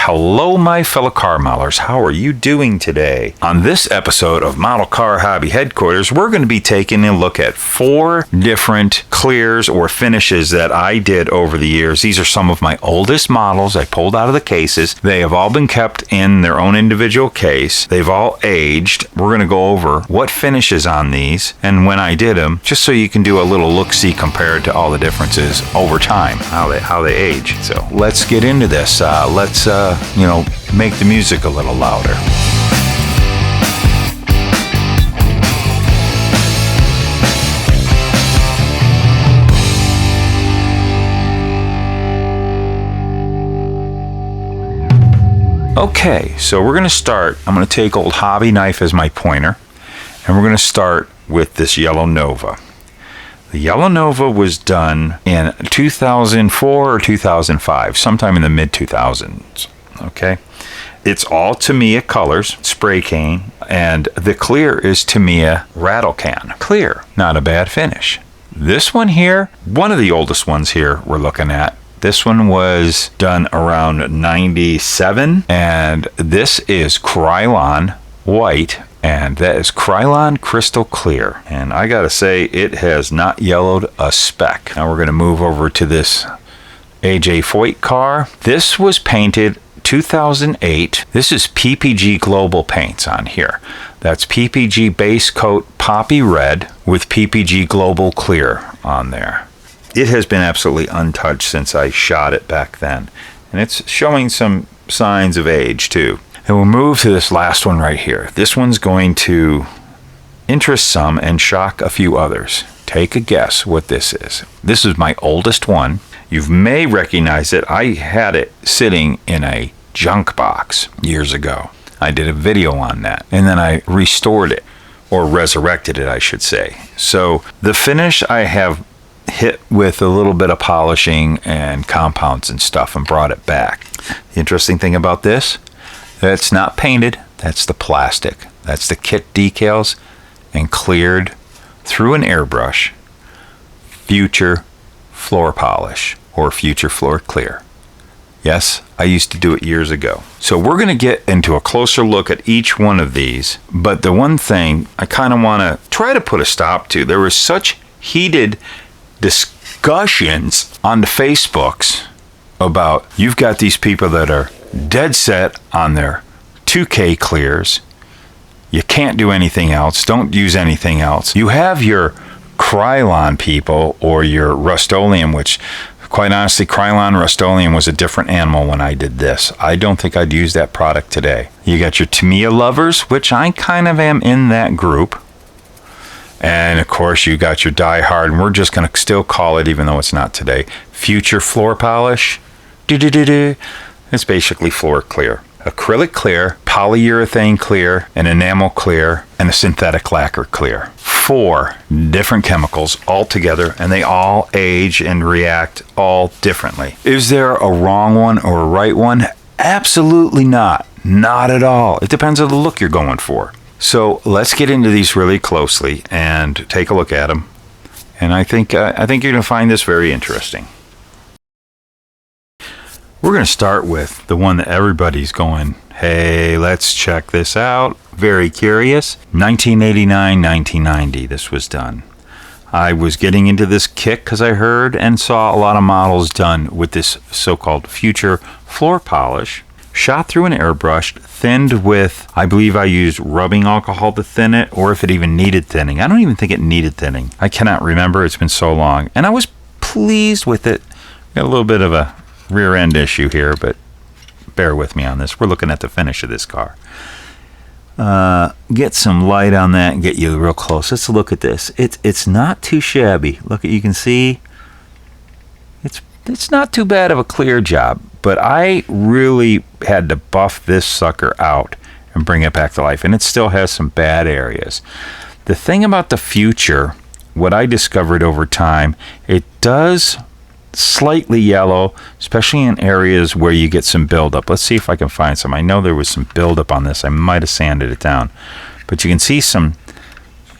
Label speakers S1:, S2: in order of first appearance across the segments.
S1: Hello, my fellow car modelers. How are you doing today? On this episode of Model Car Hobby Headquarters, we're going to be taking a look at 4 different clears or finishes that I did over the years. These are some of my oldest models I pulled out of the cases. They have all been kept in their own individual case. They've all aged. We're going to go over what finishes on these and when I did them, just so you can do a little look-see compared to all the differences over time, how they age. So let's get into this. Let's make the music a little louder. Okay, so we're going to start. I'm going to take old hobby knife as my pointer, and we're going to start with this yellow Nova. The yellow Nova was done in 2004 or 2005, sometime in the mid-2000s, okay? It's all Tamiya colors, spray cane, and the clear is Tamiya rattle can. Clear, not a bad finish. This one here, one of the oldest ones here we're looking at, this one was done around 97, and this is Krylon white, and that is Krylon crystal clear. And I gotta say, it has not yellowed a speck. Now we're gonna move over to this AJ Void car. This was painted 2008. This is PPG Global paints on here. That's PPG base coat poppy red with PPG Global clear on there. It has been absolutely untouched since I shot it back then, and it's showing some signs of age too. And we'll move to this last one right here. This one's going to interest some and shock a few others. Take a guess what this is. This is my oldest one. You may recognize it. I had it sitting in a junk box years ago. I did a video on that, and then I restored it, or resurrected it, I should say. So the finish I have hit with a little bit of polishing and compounds and stuff and brought it back. The interesting thing about this, that's not painted, that's the plastic. That's the kit decals and cleared through an airbrush. Future floor polish or future floor clear. Yes, I used to do it years ago. So we're going to get into a closer look at each one of these, but the one thing I kind of want to try to put a stop to, there was such heated discussions on the Facebooks about, you've got these people that are dead set on their 2K clears. You can't do anything else. Don't use anything else. You have your Krylon people or your Rust-Oleum, which quite honestly, Krylon Rust-Oleum was a different animal when I did this. I don't think I'd use that product today. You got your Tamiya lovers, which I kind of am in that group. And of course, you got your Die Hard, and we're just going to still call it, even though it's not today, future floor polish. It's basically floor clear. Acrylic clear, polyurethane clear, an enamel clear, and a synthetic lacquer clear. 4 different chemicals all together, and they all age and react all differently. Is there a wrong one or a right one? Absolutely not. Not at all. It depends on the look you're going for. So let's get into these really closely and take a look at them. And I think you're going to find this very interesting. We're going to start with the one that everybody's going, hey, let's check this out. Very curious. 1989, 1990, this was done. I was getting into this kick because I heard and saw a lot of models done with this so-called future floor polish. Shot through an airbrush, thinned with, I believe I used rubbing alcohol to thin it, or if it even needed thinning. I don't even think it needed thinning. I cannot remember. It's been so long. And I was pleased with it. Got a little bit of a rear end issue here, but bear with me on this. We're looking at the finish of this car. Get some light on that and get you real close. Let's look at this. It's not too shabby. Look, you can see it's not too bad of a clear job, but I really had to buff this sucker out and bring it back to life, and it still has some bad areas. The thing about the future, what I discovered over time, it does slightly yellow, especially in areas where you get some buildup. Let's see if I can find some. I know there was some buildup on this. I might have sanded it down, but you can see some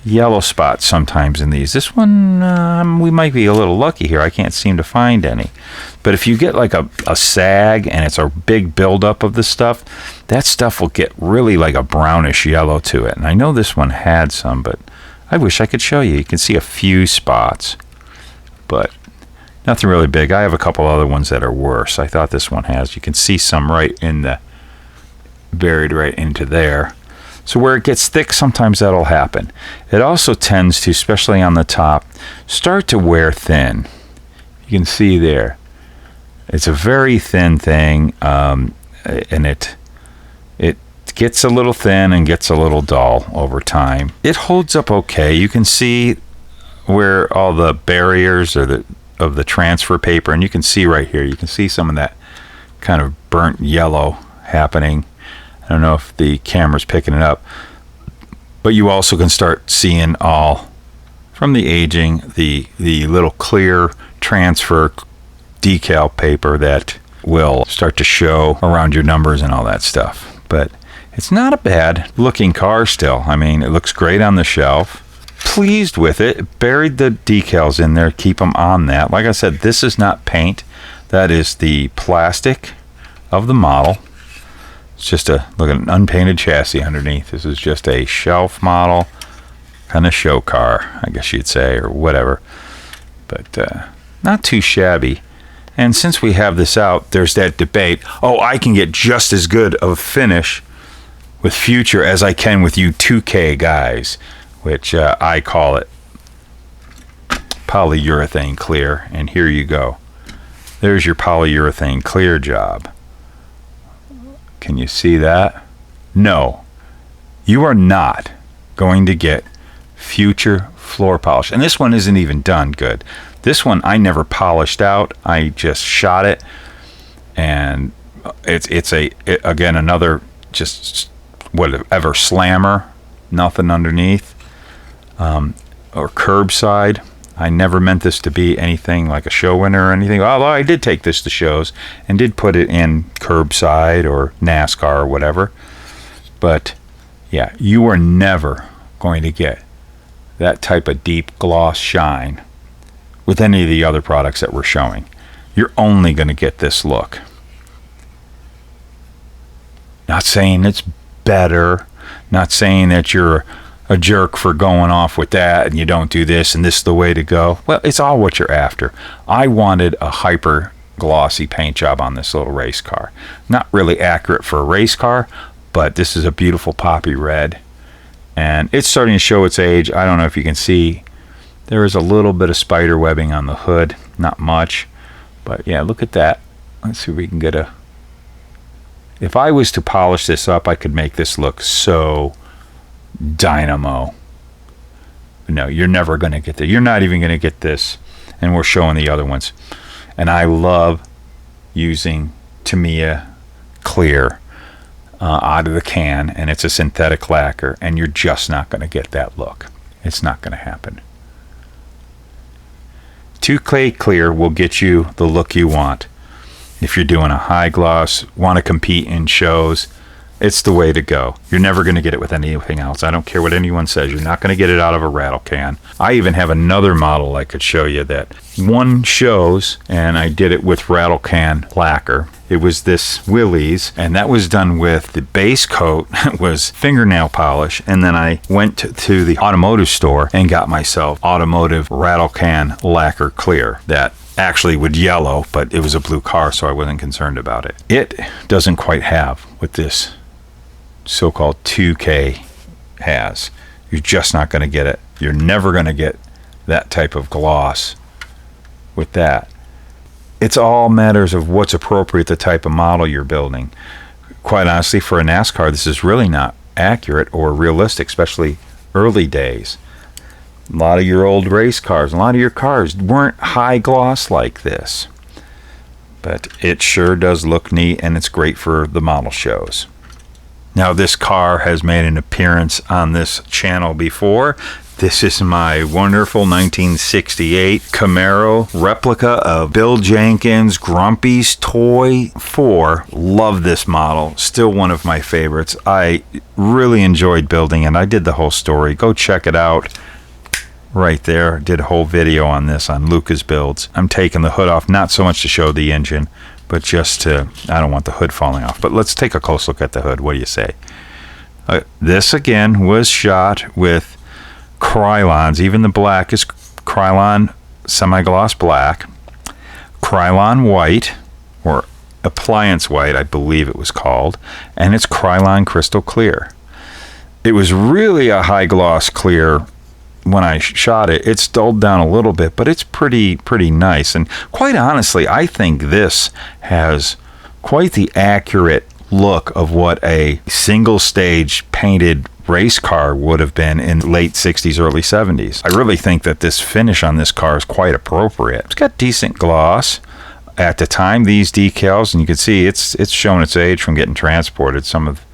S1: yellow spots sometimes in these. This one, we might be a little lucky here. I can't seem to find any. But if you get like a sag and it's a big buildup of the stuff, that stuff will get really like a brownish yellow to it. And I know this one had some, but I wish I could show you. You can see a few spots, but nothing really big. I have a couple other ones that are worse. I thought this one has. You can see some right in the, buried right into there. So where it gets thick, sometimes that'll happen. It also tends to, especially on the top, start to wear thin. You can see there. It's a very thin thing, and it gets a little thin and gets a little dull over time. It holds up okay. You can see where all the barriers are of the transfer paper, and you can see right here. You can see some of that kind of burnt yellow happening. I don't know if the camera's picking it up, but you also can start seeing all from the aging, the little clear transfer decal paper that will start to show around your numbers and all that stuff. But it's not a bad looking car still. I mean, it looks great on the shelf. Pleased with it. Buried the decals in there, keep them on that. Like I said, this is not paint. That is the plastic of the model. It's just look at an unpainted chassis underneath. This is just a shelf model, kind of show car, I guess you'd say, or whatever. But not too shabby. And since we have this out, there's that debate. Oh, I can get just as good of a finish with Future as I can with you 2K guys, which I call it polyurethane clear. And here you go. There's your polyurethane clear job. Can you see that? No, you are not going to get Future floor polish. And this one isn't even done good. This one I never polished out. I just shot it. And it's again, another just whatever slammer, nothing underneath, or curbside. I never meant this to be anything like a show winner or anything. Although I did take this to shows and did put it in curbside or NASCAR or whatever. But yeah, you are never going to get that type of deep gloss shine with any of the other products that we're showing. You're only going to get this look. Not saying it's better. Not saying that you're a jerk for going off with that and you don't do this and this is the way to go. Well, it's all what you're after. I wanted a hyper glossy paint job on this little race car. Not really accurate for a race car, but this is a beautiful poppy red and it's starting to show its age. I don't know if you can see, there is a little bit of spider webbing on the hood, not much, but yeah, look at that. Let's see if we can get if I was to polish this up, I could make this look so dynamo. No, you're never going to get that. You're not even going to get this. And we're showing the other ones. And I love using Tamiya clear out of the can, and it's a synthetic lacquer, and you're just not going to get that look. It's not going to happen. 2K clear will get you the look you want. If you're doing a high gloss, want to compete in shows, it's the way to go. You're never going to get it with anything else. I don't care what anyone says. You're not going to get it out of a rattle can. I even have another model I could show you that one shows, and I did it with rattle can lacquer. It was this Willys, and that was done with the base coat was fingernail polish, and then I went to the automotive store and got myself automotive rattle can lacquer clear that actually would yellow, but it was a blue car, so I wasn't concerned about it. It doesn't quite have what this so-called 2K has. You're just not going to get it. You're never going to get that type of gloss with that. It's all matters of what's appropriate, the type of model you're building. Quite honestly, for a NASCAR, this is really not accurate or realistic, especially early days. A lot of your old race cars, a lot of your cars weren't high gloss like this. But it sure does look neat, and it's great for the model shows. Now, this car has made an appearance on this channel before. This is my wonderful 1968 Camaro replica of Bill Jenkins' Grumpy's Toy 4. Love this model. Still one of my favorites. I really enjoyed building it. I did the whole story. Go check it out. Right there. Did a whole video on this on Luka's builds. I'm taking the hood off, not so much to show the engine, but just to, I don't want the hood falling off. But let's take a close look at the hood. What do you say? This again was shot with Krylons. Even the black is Krylon semi-gloss black, Krylon white, or appliance white, I believe it was called, and it's Krylon crystal clear. It was really a high gloss clear when I shot it. It's dulled down a little bit, but it's pretty nice. And quite honestly, I think this has quite the accurate look of what a single stage painted race car would have been in late 60s, early 70s. I really think that this finish on this car is quite appropriate. It's got decent gloss. At the time, these decals, and you can see it's shown its age from getting transported. Some of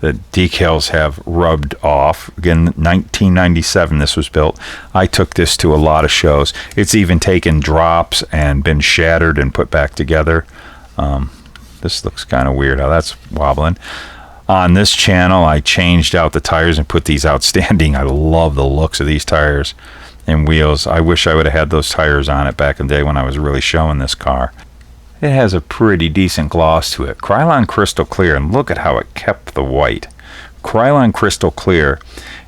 S1: the decals have rubbed off. Again, 1997 this was built. I took this to a lot of shows. It's even taken drops and been shattered and put back together. This looks kind of weird how that's wobbling. On this channel, I changed out the tires and put these outstanding. I love the looks of these tires and wheels. I wish I would have had those tires on it back in the day when I was really showing this car. It has a pretty decent gloss to it. Krylon Crystal Clear, and look at how it kept the white. Krylon Crystal Clear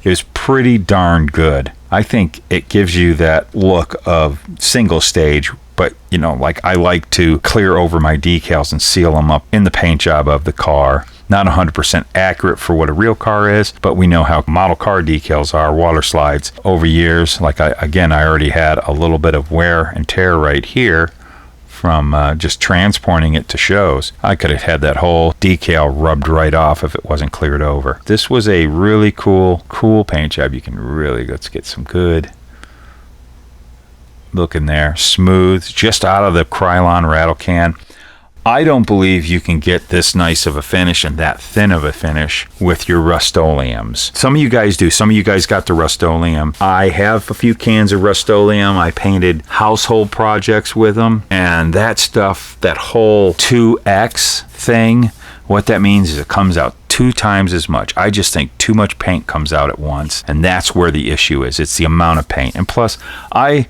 S1: is pretty darn good. I think it gives you that look of single stage, but you know, like I like to clear over my decals and seal them up in the paint job of the car. Not 100% accurate for what a real car is, but we know how model car decals are, water slides over years. Like I already had a little bit of wear and tear right here from just transporting it to shows. I could have had that whole decal rubbed right off if it wasn't cleared over. This was a really cool paint job. You can really, let's get some good look in there. Smooth, just out of the Krylon rattle can. I don't believe you can get this nice of a finish and that thin of a finish with your Rust-Oleums. Some of you guys do. Some of you guys got the Rust-Oleum. I have a few cans of Rust-Oleum. I painted household projects with them. And that stuff, that whole 2X thing, what that means is it comes out 2 times as much. I just think too much paint comes out at once. And that's where the issue is. It's the amount of paint. And plus, I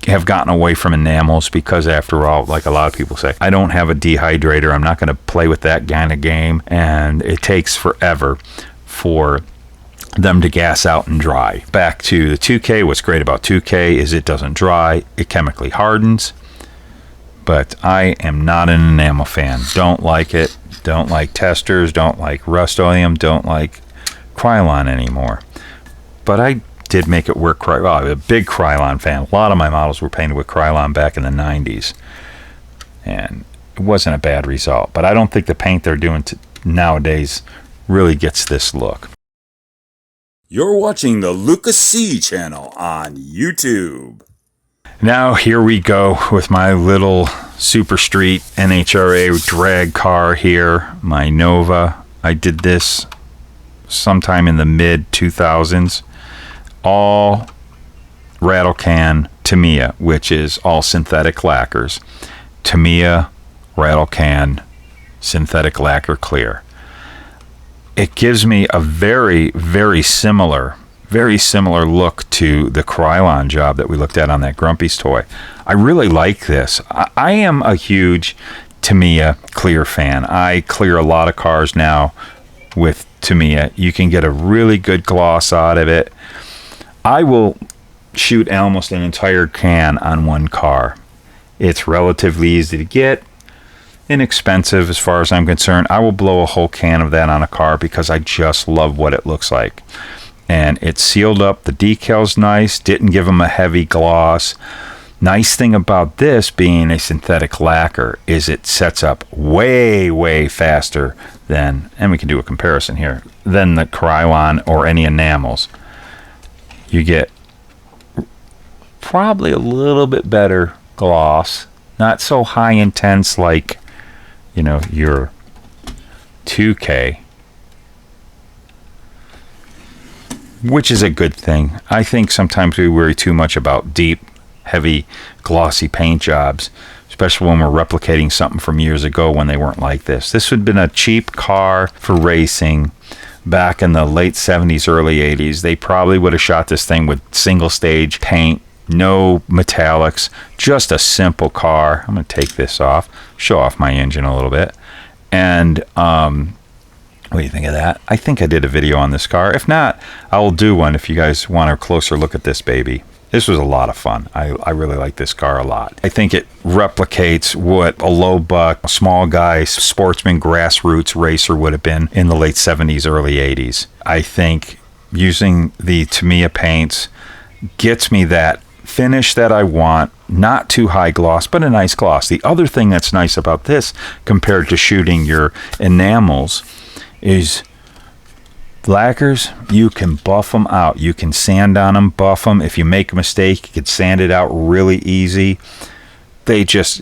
S1: have gotten away from enamels because, after all, like a lot of people say, I don't have a dehydrator. I'm not going to play with that kind of game, and it takes forever for them to gas out and dry. Back to the 2K, what's great about 2K is it doesn't dry, it chemically hardens, but I am not an enamel fan. Don't like it, don't like testers, don't like Rust-Oleum, don't like Krylon anymore. But I did make it work. Well, I'm a big Krylon fan. A lot of my models were painted with Krylon back in the 90s, and it wasn't a bad result. But I don't think the paint they're doing nowadays really gets this look.
S2: You're watching the Luka C channel on YouTube.
S1: Now here we go with my little Super Street NHRA drag car here, my Nova. I did this sometime in the mid 2000s. All rattle can Tamiya, which is all synthetic lacquers. Tamiya rattle can synthetic lacquer clear. It gives me a very similar look to the Krylon job that we looked at on that Grumpy's toy. I really like this. I am a huge Tamiya clear fan. I clear a lot of cars now with Tamiya. You can get a really good gloss out of it. I will shoot almost an entire can on one car. It's relatively easy to get, inexpensive as far as I'm concerned. I will blow a whole can of that on a car because I just love what it looks like. And it's sealed up. The decal's nice. Didn't give them a heavy gloss. Nice thing about this being a synthetic lacquer is it sets up way faster than, and we can do a comparison here, than the Krylon or any enamels. You get probably a little bit better gloss, not so high intense like, you know, your 2K. which is a good thing. I think sometimes we worry too much about deep, heavy, glossy paint jobs, especially when we're replicating something from years ago when they weren't like this. This would have been a cheap car for racing back in the late 70s, early 80s. They probably would have shot this thing with single stage paint, no metallics, just a simple car. I'm going to take this off, show off my engine a little bit. And what do you think of that? I think I did a video on this car. If not, I will do one if you guys want a closer look at this baby. This was a lot of fun. I really like this car a lot. I think it replicates what a low buck, a small guy, sportsman, grassroots racer would have been in the late 70s, early 80s. I think using the Tamiya paints gets me that finish that I want, not too high gloss, but a nice gloss. The other thing that's nice about this compared to shooting your enamels is lacquers, you can buff them out. You can sand on them, buff them. If you make a mistake, you can sand it out really easy. They just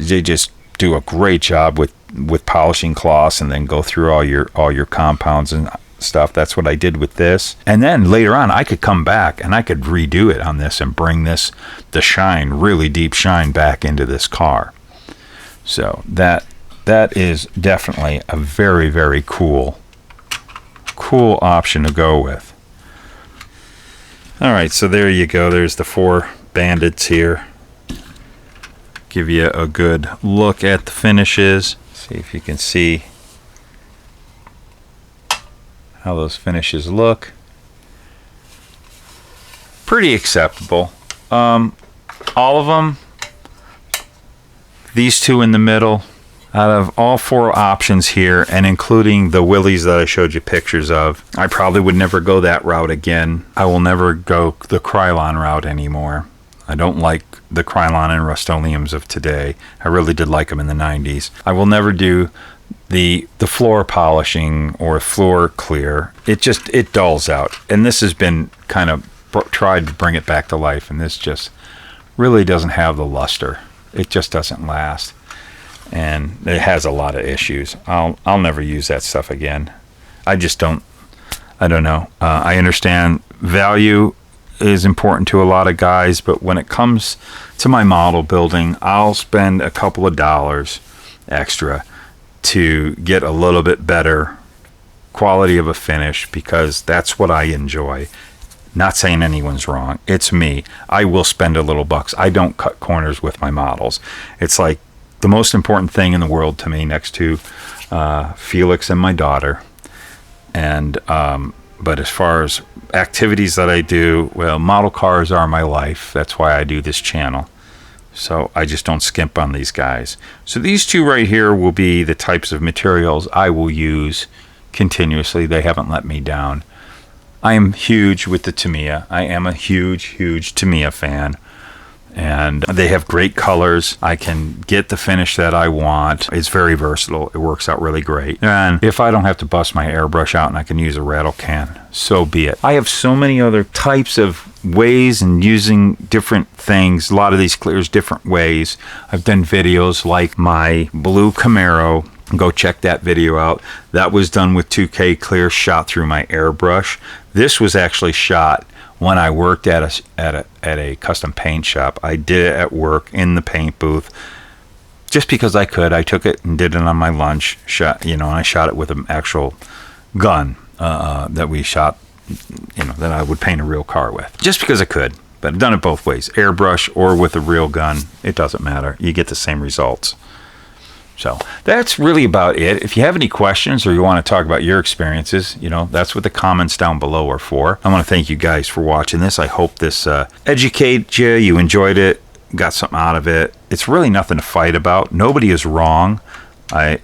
S1: do a great job with polishing cloths, and then go through all your compounds and stuff. That's what I did with this. And then later on, I could come back and I could redo it on this and bring the shine, really deep shine, back into this car. So that is definitely a very, very cool option to go with. All right, so there you go. There's the 4 bandits here. Give you a good look at the finishes. See if you can see how those finishes look. Pretty acceptable. All of them. These 2 in the middle. Out of all 4 options here, and including the Willys that I showed you pictures of, I probably would never go that route again. I will never go the Krylon route anymore. I don't like the Krylon and Rust-Oleums of today. I really did like them in the 90s. I will never do the floor polishing or floor clear. It dulls out. And this has been kind of tried to bring it back to life, and this just really doesn't have the luster. It just doesn't last. And it has a lot of issues. I'll never use that stuff again. I don't know. I understand value is important to a lot of guys, but when it comes to my model building, I'll spend a couple of dollars extra to get a little bit better quality of a finish, because that's what I enjoy. Not saying anyone's wrong. It's me. I will spend a little bucks. I don't cut corners with my models. It's like the most important thing in the world to me, next to Felix and my daughter. And but as far as activities that I do, well, model cars are my life. That's why I do this channel. So I just don't skimp on these guys. So these 2 right here will be the types of materials I will use continuously. They haven't let me down. I am huge with the Tamiya. I am a huge Tamiya fan. And they have great colors. I can get the finish that I want. It's very versatile. It works out really great. And if I don't have to bust my airbrush out and I can use a rattle can, so be it. I have so many other types of ways and using different things. A lot of these clears different ways. I've done videos like my blue Camaro. Go check that video out. That was done with 2K clear, shot through my airbrush. This was actually shot when I worked at a custom paint shop. I did it at work in the paint booth just because I could. I took it and did it on my lunch. And I shot it with an actual gun that we shot, that I would paint a real car with, just because I could. But I've done it both ways, airbrush or with a real gun. It doesn't matter. You get the same results. So that's really about it. If you have any questions or you want to talk about your experiences, that's what the comments down below are for. I want to thank you guys for watching this. I hope this educated you. You enjoyed it, got something out of it. It's really nothing to fight about. Nobody is wrong. I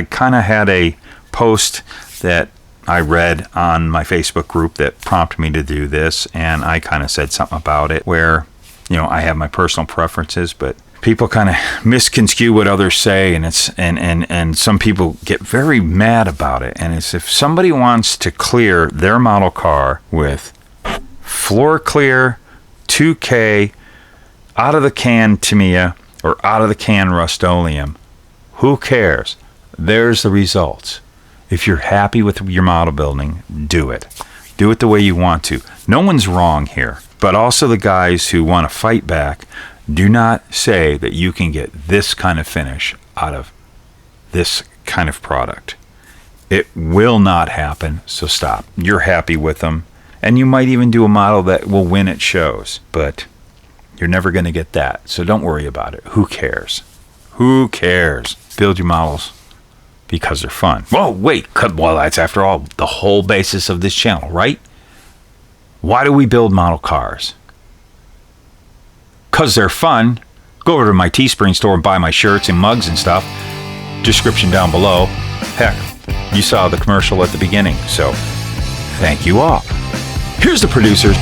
S1: kind of had a post that I read on my Facebook group that prompted me to do this, and I kind of said something about it where, I have my personal preferences, but people kind of misconstrue what others say, and some people get very mad about it. And it's if somebody wants to clear their model car with floor clear 2K out of the can Tamiya or out of the can Rust-Oleum, who cares? There's the results. If you're happy with your model building, do it. Do it the way you want to. No one's wrong here. But also the guys who want to fight back, do not say that you can get this kind of finish out of this kind of product. It will not happen, so stop. You're happy with them, and you might even do a model that will win at shows, but you're never going to get that, so don't worry about it. Who cares? Who cares? Build your models because they're fun. Whoa, wait. Well, that's after all the whole basis of this channel, right? Why do we build model cars? Because they're fun. Go over to my Teespring store and buy my shirts and mugs and stuff. Description down below. Heck, you saw the commercial at the beginning, so thank you all. Here's the producers.